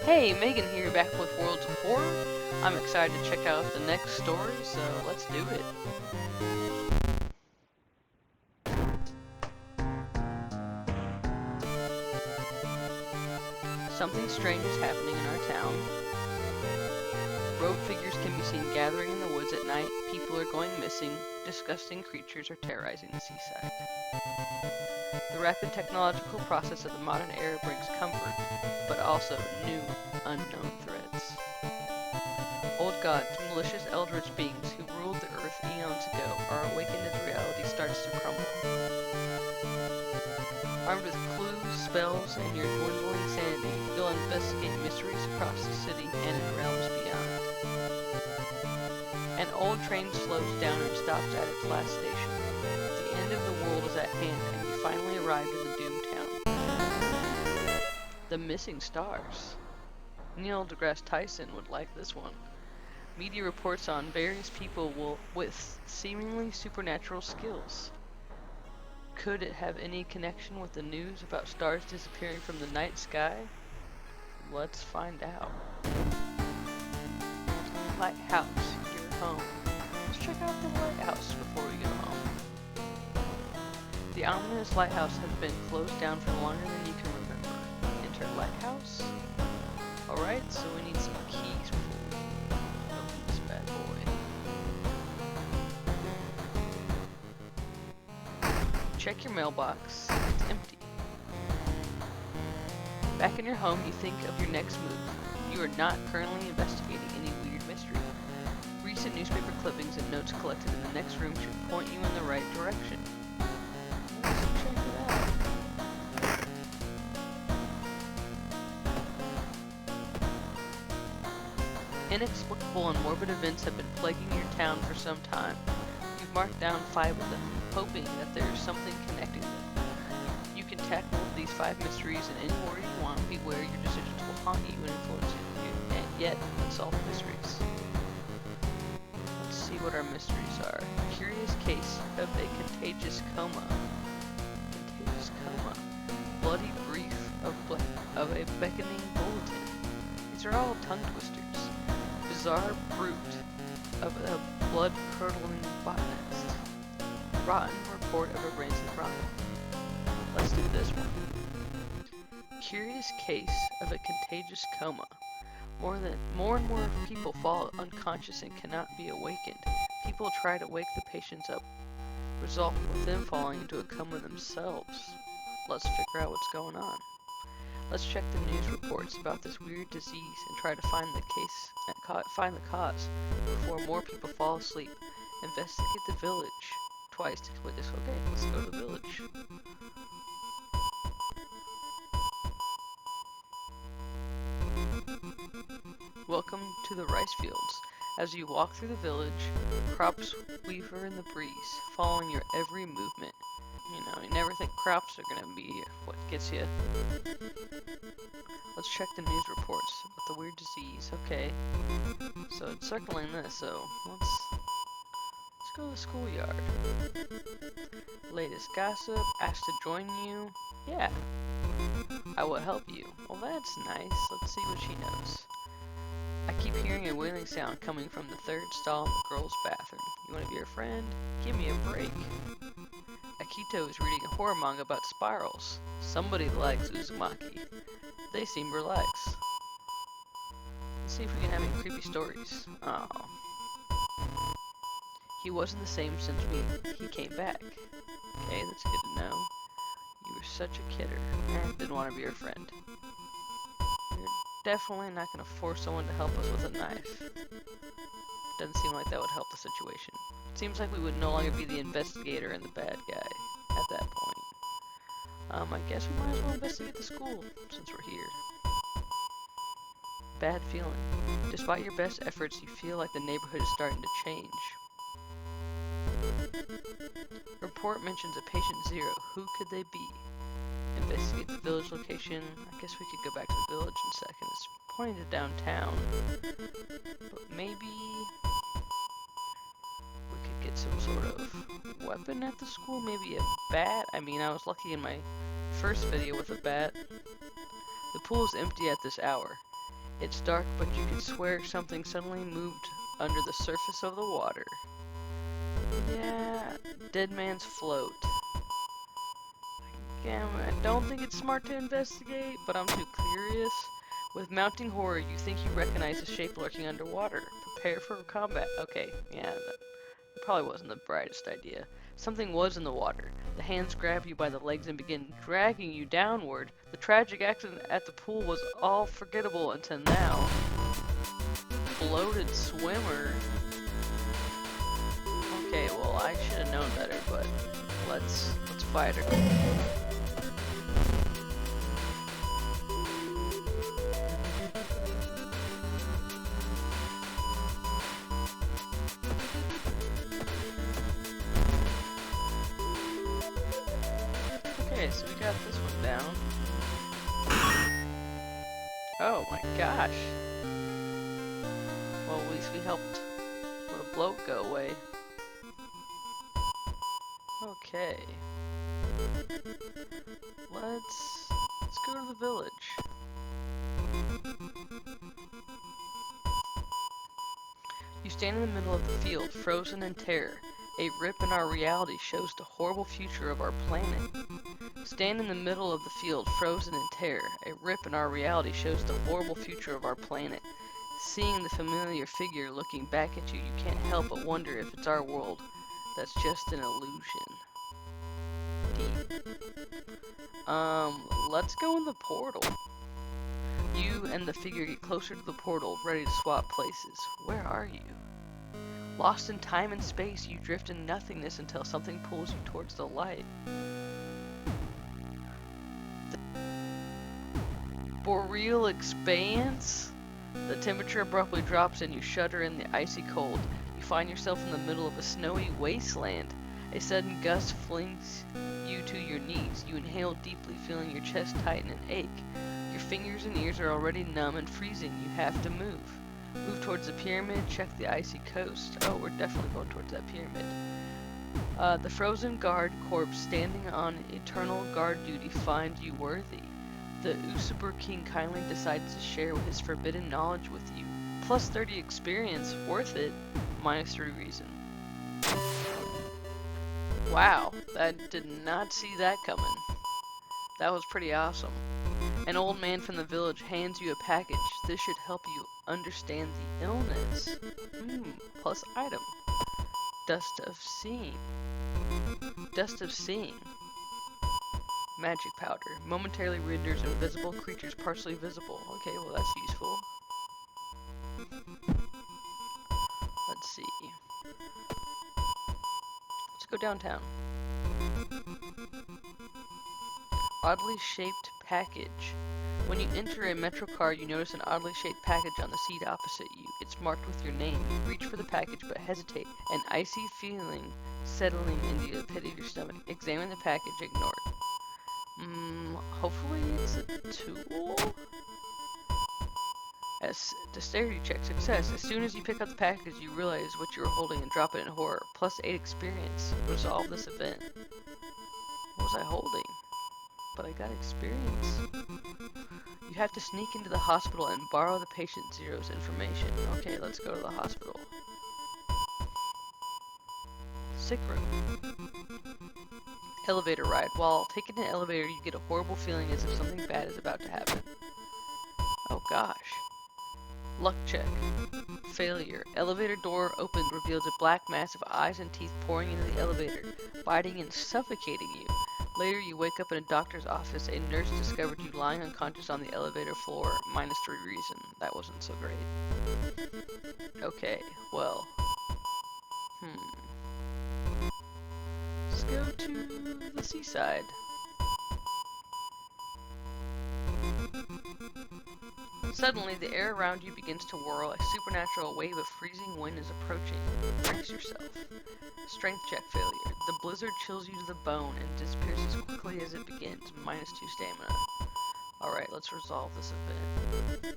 Hey, Megan here, back with Worlds of Horror. I'm excited to check out the next story, so let's do it. Something strange is happening in our town. Rogue figures can be seen gathering in the woods at night, people are going missing, disgusting creatures are terrorizing the seaside. The rapid technological process of the modern era brings comfort, but also new, unknown threats. Old gods, malicious eldritch beings who ruled the earth eons ago are awakened as reality starts to crumble. Armed with clues, spells, and your dwindling sanity, you'll investigate mysteries across the city and in realms beyond. An old train slows down and stops at its last station. The end of the world is at hand, and you finally arrived in the doomed town. The Missing Stars. Neil deGrasse Tyson would like this one. Media reports on various people with seemingly supernatural skills. Could it have any connection with the news about stars disappearing from the night sky? Let's find out. Lighthouse, your home. Let's check out the lighthouse before we go home. The ominous lighthouse has been closed down for longer than you can remember. Enter lighthouse. Alright, so we need some keys before we open this bad boy. Check your mailbox. It's empty. Back in your home, you think of your next move. You are not currently investigating any weird mystery. Recent newspaper clippings and notes collected in the next room should point you in the right direction. Let's check it out. Inexplicable and morbid events have been plaguing your town for some time. You've marked down 5 of them, hoping that there is something connecting them. You can tackle these 5 mysteries in any order you want. Beware, your decisions will haunt you and influence you, and yet unsolved mysteries. Let's see what our mysteries are. Curious case of a contagious coma. Contagious coma. Bloody brief of a beckoning bulletin. These are all tongue twisters. Bizarre brute of a blood-curdling botanist. Rotten report of a rancid rotten. Let's do this one. Curious case of a contagious coma. More and more people fall unconscious and cannot be awakened. People try to wake the patients up, resulting with them falling into a coma themselves. Let's figure out what's going on. Let's check the news reports about this weird disease and try to find the cause before more people fall asleep. Investigate the village twice to complete this. Okay, let's go to the village. Welcome to the rice fields. As you walk through the village, crops weaver in the breeze, following your every movement. You know, you never think crops are gonna be what gets you. Let's check the news reports about the weird disease. Okay, so it's circling this, so let's go to the schoolyard. Latest gossip, asked to join you. Yeah, I will help you. Well, that's nice. Let's see what she knows. I keep hearing a wailing sound coming from the 3rd stall in the girls' bathroom. You want to be her friend? Give me a break. Akito is reading a horror manga about spirals. Somebody likes Uzumaki. They seem relaxed. Let's see if we can have any creepy stories. Oh. He wasn't the same since he came back. Okay, that's good to know. You were such a kidder. Didn't want to be your friend. You're definitely not going to force someone to help us with a knife. Doesn't seem like that would help the situation. It seems like we would no longer be the investigator and the bad guy at that point. I guess we might as well investigate the school since we're here. Bad feeling. Despite your best efforts, you feel like the neighborhood is starting to change. Report mentions a patient 0. Who could they be? Investigate the village location. I guess we could go back to the village in a second. It's pointing to downtown. But maybe we could get some sort of weapon at the school. Maybe a bat. I mean, I was lucky in my first video with a bat. The pool is empty at this hour. It's dark, but you could swear something suddenly moved under the surface of the water. Yeah, dead man's float. Again, I don't think it's smart to investigate, but I'm too curious. With mounting horror, you think you recognize a shape lurking underwater. Prepare for combat. Okay, yeah, that probably wasn't the brightest idea. Something was in the water. The hands grab you by the legs and begin dragging you downward. The tragic accident at the pool was all forgettable until now. Bloated swimmer. Okay, well, I should have known better, but let's fight her. Okay, so we got this one down. Oh my gosh. Well, at least we helped let a bloat go away. Okay. Let's go to the village. You stand in the middle of the field, frozen in terror. A rip in our reality shows the horrible future of our planet. Stand in the middle of the field, frozen in terror. A rip in our reality shows the horrible future of our planet. Seeing the familiar figure looking back at you, you can't help but wonder if it's our world that's just an illusion. Deep. Let's go in the portal. You and the figure get closer to the portal, ready to swap places. Where are you? Lost in time and space, you drift in nothingness until something pulls you towards the light. The boreal expanse? The temperature abruptly drops and you shudder in the icy cold. You find yourself in the middle of a snowy wasteland. A sudden gust flings you to your knees. You inhale deeply, feeling your chest tighten and ache. Your fingers and ears are already numb and freezing. You have to move. Move towards the pyramid, check the icy coast. Oh, we're definitely going towards that pyramid. The frozen guard corps standing on eternal guard duty find you worthy. The Usurper King kindly decides to share his forbidden knowledge with you. Plus 30 experience, worth it. Minus 3 reason. Wow, I did not see that coming. That was pretty awesome. An old man from the village hands you a package. This should help you understand the illness. Plus item. Dust of seeing. Dust of seeing. Magic powder. Momentarily renders invisible creatures partially visible. Okay, well that's useful. Let's see. Let's go downtown. Oddly shaped package. When you enter a metro car, you notice an oddly shaped package on the seat opposite you. It's marked with your name. You reach for the package but hesitate. An icy feeling settling into the pit of your stomach. Examine the package, ignore it. Hopefully it's a tool? As dexterity check, success. As soon as you pick up the package, you realize what you were holding and drop it in horror. Plus 8 experience. Resolve this event. What was I holding? But I got experience. You have to sneak into the hospital and borrow the patient zero's information. Okay, let's go to the hospital. Sick room. Elevator ride. While taking an elevator, you get a horrible feeling as if something bad is about to happen. Oh gosh. Luck check. Failure. Elevator door opened reveals a black mass of eyes and teeth pouring into the elevator, biting and suffocating you. Later, you wake up in a doctor's office. A nurse discovered you lying unconscious on the elevator floor. Minus 3 reason. That wasn't so great. Okay, well. Let's go to the seaside. Suddenly, the air around you begins to whirl. A supernatural wave of freezing wind is approaching. Brace yourself. Strength check failure. The blizzard chills you to the bone and disappears as quickly as it begins. Minus 2 stamina. Alright, let's resolve this event.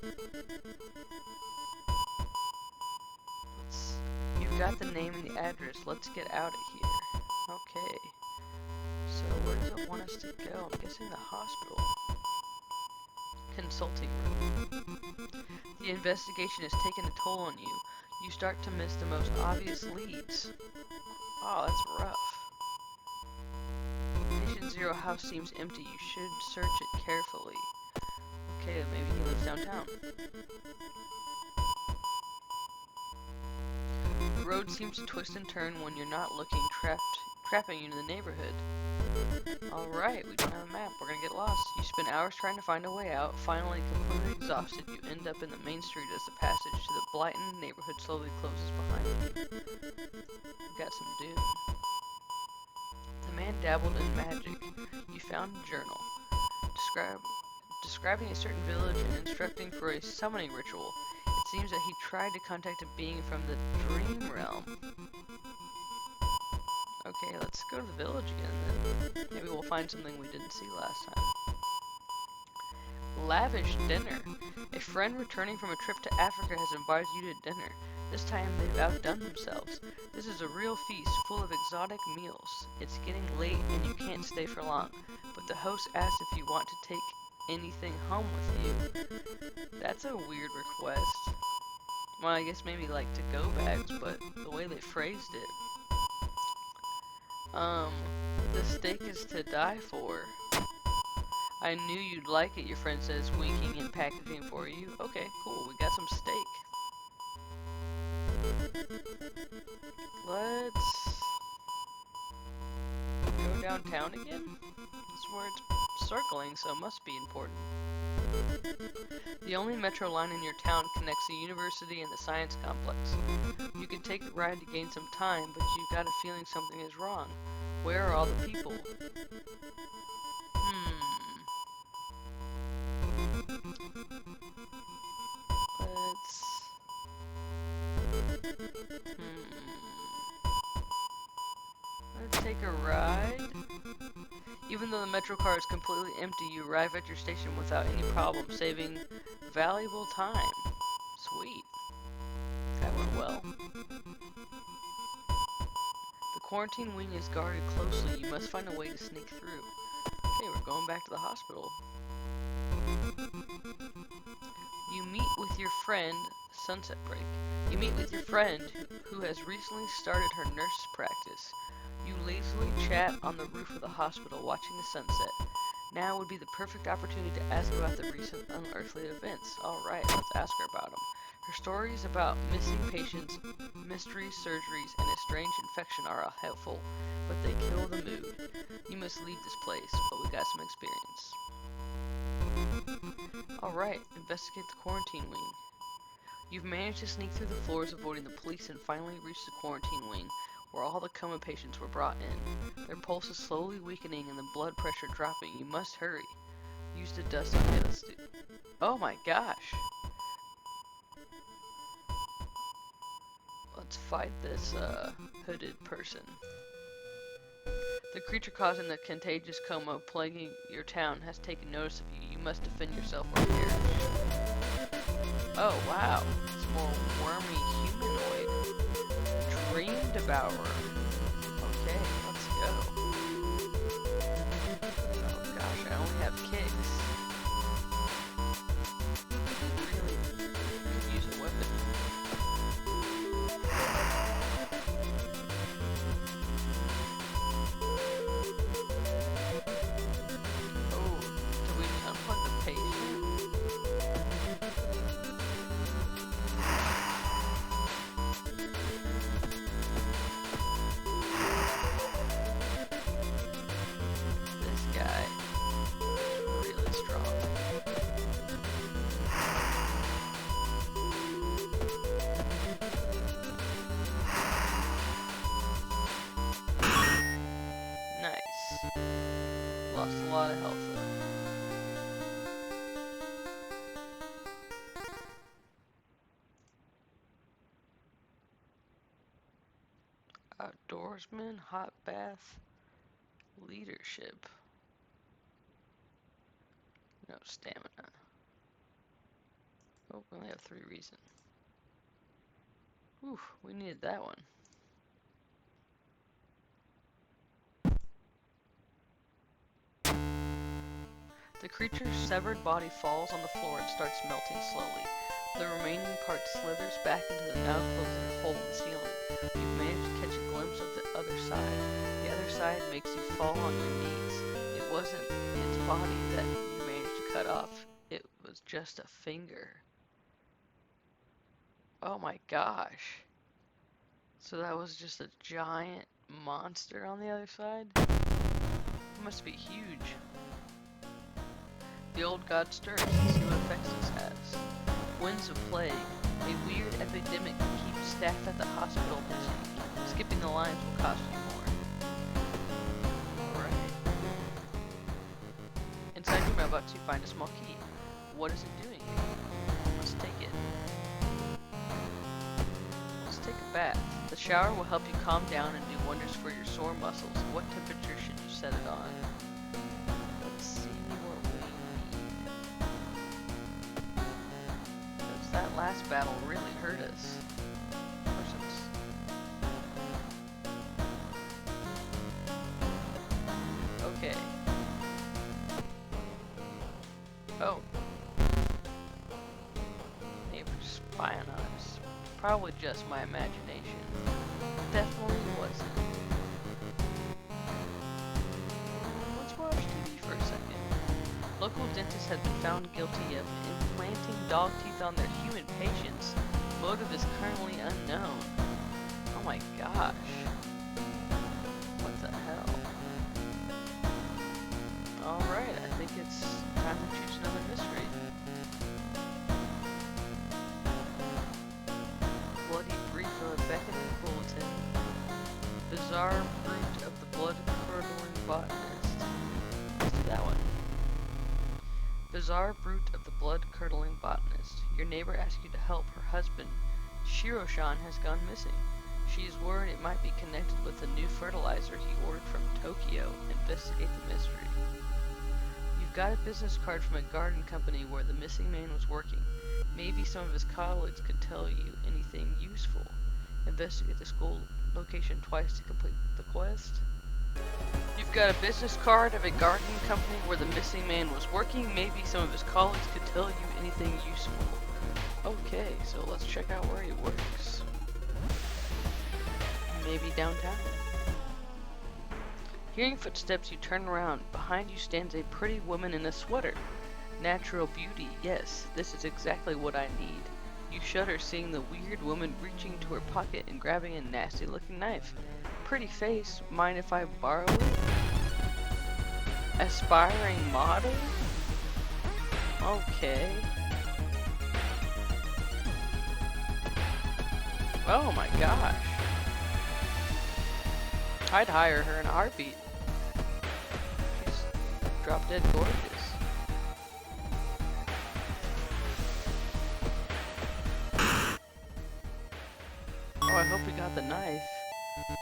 You've got the name and the address. Let's get out of here. Okay. So where does it want us to go? I'm guessing the hospital. Consulting room. The investigation has taken a toll on you. You start to miss the most obvious leads. Oh, that's rough. Patient Zero house seems empty. You should search it carefully. Okay, maybe he lives downtown. The road seems to twist and turn when you're not looking, trapping you in the neighborhood. Alright, we don't have a map. We're gonna get lost. You spend hours trying to find a way out. Finally, completely exhausted, you end up in the main street as the passage to the blighted neighborhood slowly closes behind you. We got some doom. The man dabbled in magic. You found a journal. Describing a certain village and instructing for a summoning ritual. It seems that he tried to contact a being from the dream realm. Okay, let's go to the village again then. Maybe we'll find something we didn't see last time. Lavish dinner. A friend returning from a trip to Africa has invited you to dinner. This time they've outdone themselves. This is a real feast full of exotic meals. It's getting late and you can't stay for long, but the host asks if you want to take anything home with you. That's a weird request. Well, I guess maybe like to-go bags, but the way they phrased it. The steak is to die for. I knew you'd like it, your friend says, winking and packaging for you. Okay, cool, we got some steak. Let's go downtown again? That's where it's circling, so it must be important. The only metro line in your town connects the university and the science complex. You can take the ride to gain some time, but you've got a feeling something is wrong. Where are all the people? Let's take a ride. Even though the metro car is completely empty, you arrive at your station without any problem, saving valuable time. Sweet. That went well. The quarantine wing is guarded closely. You must find a way to sneak through. Okay, we're going back to the hospital. You meet with your friend, sunset break. You meet with your friend who has recently started her nurse practice. You lazily chat on the roof of the hospital watching the sunset. Now would be the perfect opportunity to ask about the recent unearthly events. Alright, let's ask her about them. Her stories about missing patients, mystery surgeries, and a strange infection are helpful, but they kill the mood. You must leave this place, but we got some experience. Alright, investigate the quarantine wing. You've managed to sneak through the floors, avoiding the police, and finally reached the quarantine wing, where all the coma patients were brought in. Their pulse is slowly weakening and the blood pressure dropping. You must hurry. Use the dust. Okay, let's do. Oh my gosh. Let's fight this hooded person. The creature causing the contagious coma plaguing your town has taken notice of you. You must defend yourself or perish. Oh wow, it's more wormy humanoid. Dream Devourer. Okay, let's go. Oh gosh, I only have kicks. Really could use a weapon. Oh, do we just unplug the patient? This guy is really strong. Nice. Lost a lot of health though. Outdoorsman, hot bath, leadership. No stamina. Oh, we only have 3 reason. Ooh, we needed that one. The creature's severed body falls on the floor and starts melting slowly. The remaining part slithers back into the now closing hole in the ceiling. You've managed to catch a glimpse of the other side. The other side makes you fall on your knees. It wasn't its body that you managed to cut off. It was just a finger. Oh my gosh. So that was just a giant monster on the other side? It must be huge. The old god stirs to see what effects this has. Winds of plague. A weird epidemic keeps staff at the hospital busy. Skipping the lines will cost you more. Alright. Inside your mailbox you find a small key. What is it doing here? Let's take it. Let's take a bath. The shower will help you calm down and do wonders for your sore muscles. What temperature should you set it on? Let's see what we need. Because that last battle really hurt us. Okay. Oh. Neighbors spying on us. Probably just my imagination. Definitely wasn't. Let's watch TV for a second. Local dentists have been found guilty of implanting dog teeth on their human patients. Motive is currently unknown. Oh my gosh. What the hell? Alright, I think it's time to choose another mystery. Bloody brief of a beckoning bulletin. Bizarre fruit of the blood-curdling botanist. Let's do that one. Bizarre brute of the blood-curdling botanist. Your neighbor asks you to help. Her husband, Shiro-shan, has gone missing. She is worried it might be connected with a new fertilizer he ordered from Tokyo. Investigate the mystery. You've got a business card from a garden company where the missing man was working. Maybe some of his colleagues could tell you anything useful. Investigate the school location twice to complete the quest. You've got a business card of a gardening company where the missing man was working. Maybe some of his colleagues could tell you anything useful. Okay, so let's check out where he works. Maybe downtown. Hearing footsteps, you turn around. Behind you stands a pretty woman in a sweater. Natural beauty, yes, this is exactly what I need. You shudder seeing the weird woman reaching to her pocket and grabbing a nasty looking knife. Pretty face, mind if I borrow it? Aspiring model? Okay. Oh my gosh. I'd hire her in a heartbeat. She's drop dead gorgeous. Oh, I hope we got the knife.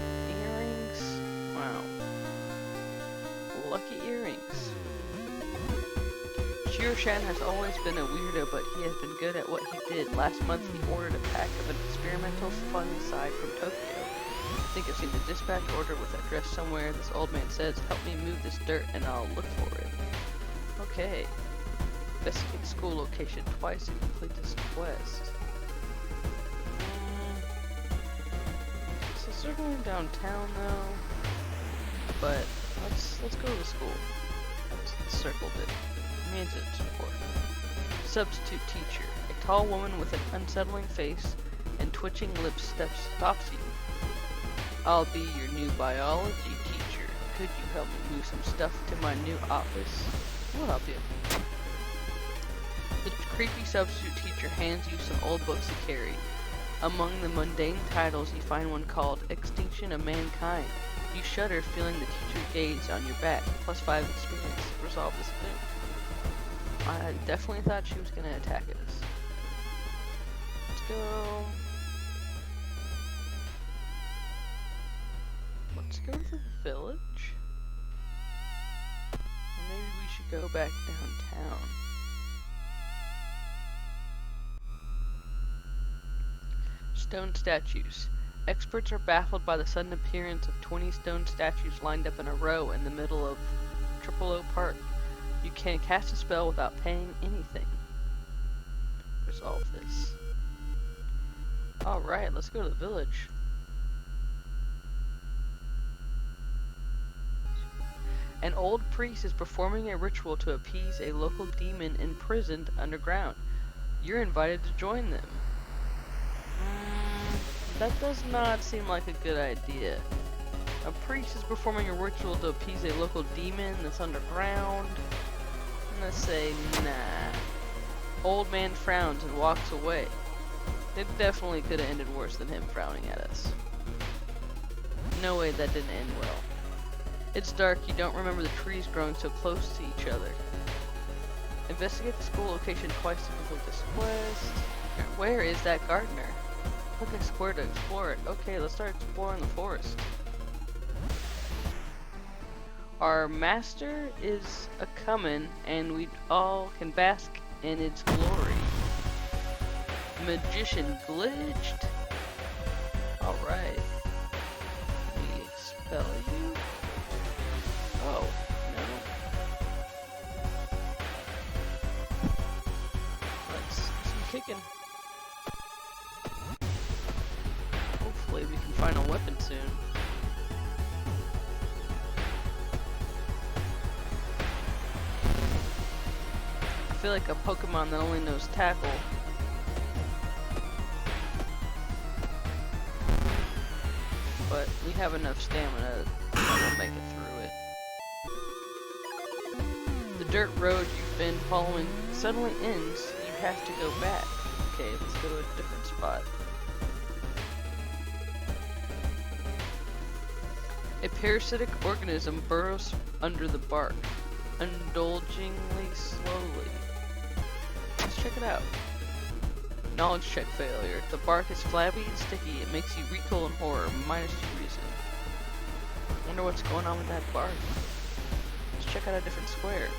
Earrings? Wow. Lucky earrings. Shiro-shan has always been a weirdo, but he has been good at what he did. Last month he ordered a pack of an experimental fungicide from Tokyo. I think I've seen the dispatch order with that address somewhere. This old man says, help me move this dirt and I'll look for it. Okay. Investigate the school location twice to complete this quest. So they're going downtown though. But let's go to the school. Let's circled it. Means it's important. Substitute teacher. A tall woman with an unsettling face and twitching lips stops you. I'll be your new biology teacher. Could you help me move some stuff to my new office? We'll help you. The creepy substitute teacher hands you some old books to carry. Among the mundane titles, you find one called Extinction of Mankind. You shudder, feeling the teacher gaze on your back. +5 experience. Resolve this thing. I definitely thought she was going to attack us. Let's go. Let's go to the village. Or maybe we should go back downtown. Stone statues. Experts are baffled by the sudden appearance of 20 stone statues lined up in a row in the middle of Triple O Park. You can cast a spell without paying anything. resolve this. Alright, let's go to the village. An old priest is performing a ritual to appease a local demon imprisoned underground. You're invited to join them. That does not seem like a good idea. A priest is performing a ritual to appease a local demon that's underground. I'm gonna say nah. Old man frowns and walks away. It definitely could have ended worse than him frowning at us. No way that didn't end well. It's dark, you don't remember the trees growing so close to each other. Investigate the school location twice to complete this quest. Where is that gardener? Click a square to explore it. Okay, let's start exploring the forest. Our master is a-comin', and we all can bask in its glory. Magician glitched. Alright. We expel you. Oh, no. Let's do some kicking. Hopefully we can find a weapon soon. I feel like a Pokemon that only knows tackle. But we have enough stamina that we'll make it through it. The dirt road you've been following suddenly ends. You have to go back. Okay, let's go to a different spot. A parasitic organism burrows under the bark, indulgingly slowly. Let's check it out. Knowledge check failure. The bark is flabby and sticky. It makes you recoil in horror, minus 2 reason. Wonder what's going on with that bark. Let's check out a different square.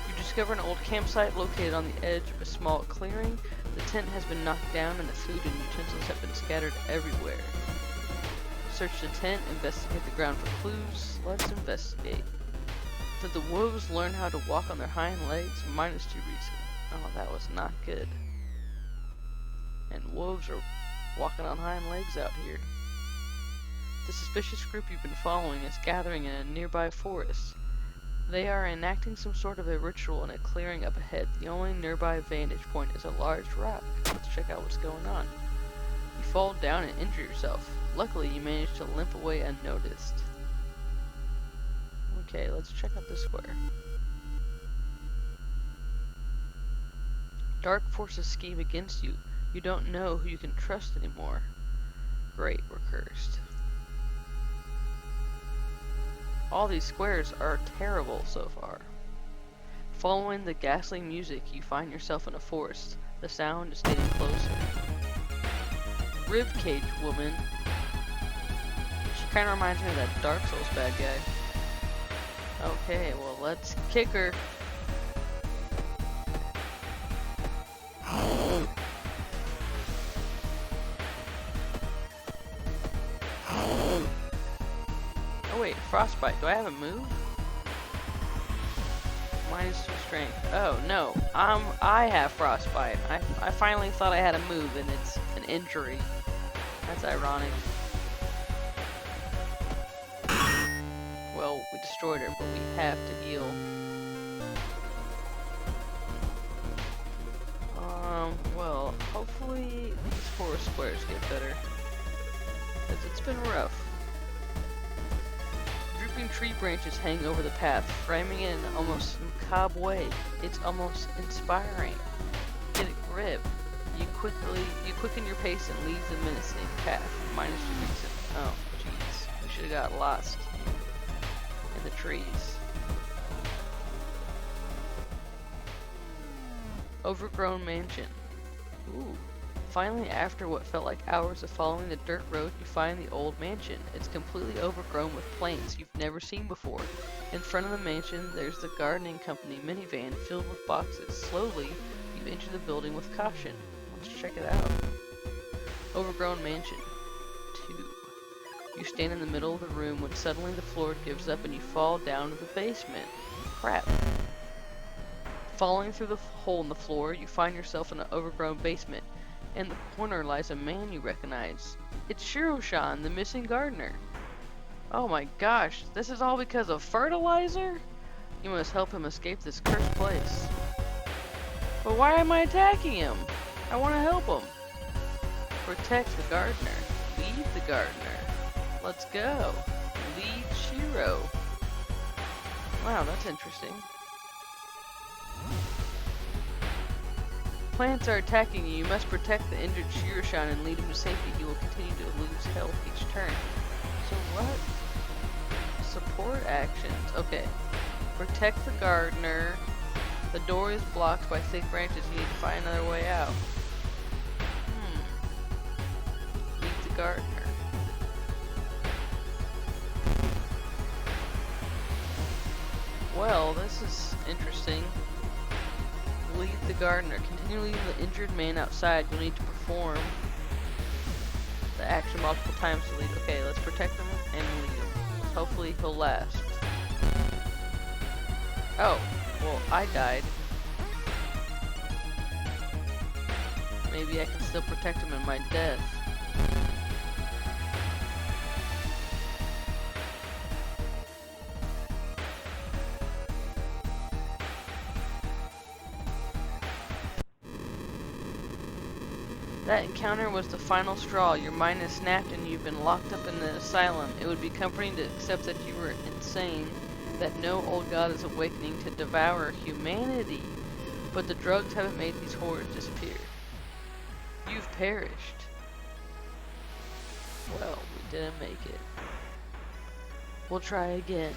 You discover an old campsite located on the edge of a small clearing. The tent has been knocked down and the food and utensils have been scattered everywhere. Search the tent, investigate the ground for clues. Let's investigate. Did the wolves learn how to walk on their hind legs? Minus 2 reason. Oh, that was not good. And wolves are walking on hind legs out here. The suspicious group you've been following is gathering in a nearby forest. They are enacting some sort of a ritual in a clearing up ahead. The only nearby vantage point is a large rock. Let's check out what's going on. You fall down and injure yourself. Luckily, you manage to limp away unnoticed. Okay, let's check out this square. Dark forces scheme against you. You don't know who you can trust anymore. Great, we're cursed. All these squares are terrible so far. Following the ghastly music, you find yourself in a forest. The sound is getting closer. Ribcage woman. She kind of reminds me of that Dark Souls bad guy. Okay, well, let's kick her. Oh wait, frostbite. Do I have a move? Minus 2 strength. Oh no, I have frostbite. I finally thought I had a move and it's an injury. That's ironic. Well, we destroyed her, but we have to heal. Well, hopefully these 4 squares get better. Because it's been rough. Drooping tree branches hang over the path, framing it in an almost macabre way. It's almost inspiring. Get a grip. You quicken your pace and leave the menacing path. Minus 2 reason. Oh, jeez. We should have got lost in the trees. Overgrown mansion. Ooh. Finally, after what felt like hours of following the dirt road, you find the old mansion. It's completely overgrown with plants you've never seen before. In front of the mansion, there's the gardening company minivan filled with boxes. Slowly, you enter the building with caution. Let's check it out. Overgrown mansion. 2. You stand in the middle of the room when suddenly the floor gives up and you fall down to the basement. Crap. Falling through the hole in the floor, you find yourself in an overgrown basement. In the corner lies a man you recognize. It's Shiro-san, the missing gardener. Oh my gosh, this is all because of fertilizer? You must help him escape this cursed place. But why am I attacking him? I want to help him. Protect the gardener. Lead the gardener. Let's go. Lead Shiro. Wow, that's interesting. Plants are attacking you. You must protect the injured Shiro-san and lead him to safety. He will continue to lose health each turn. So what? Support actions. Okay. Protect the gardener. The door is blocked by thick branches. You need to find another way out. Lead the gardener. Well, this is interesting. Lead the gardener. Continue leading the injured man outside. You'll need to perform the action multiple times to lead. Okay, let's protect him and lead him. Hopefully he'll last. Oh, well, I died. Maybe I can still protect him in my death. That encounter was the final straw. Your mind is snapped and you've been locked up in an asylum. It would be comforting to accept that you were insane, that no old god is awakening to devour humanity. But the drugs haven't made these horrors disappear. You've perished. Well, we didn't make it. We'll try again.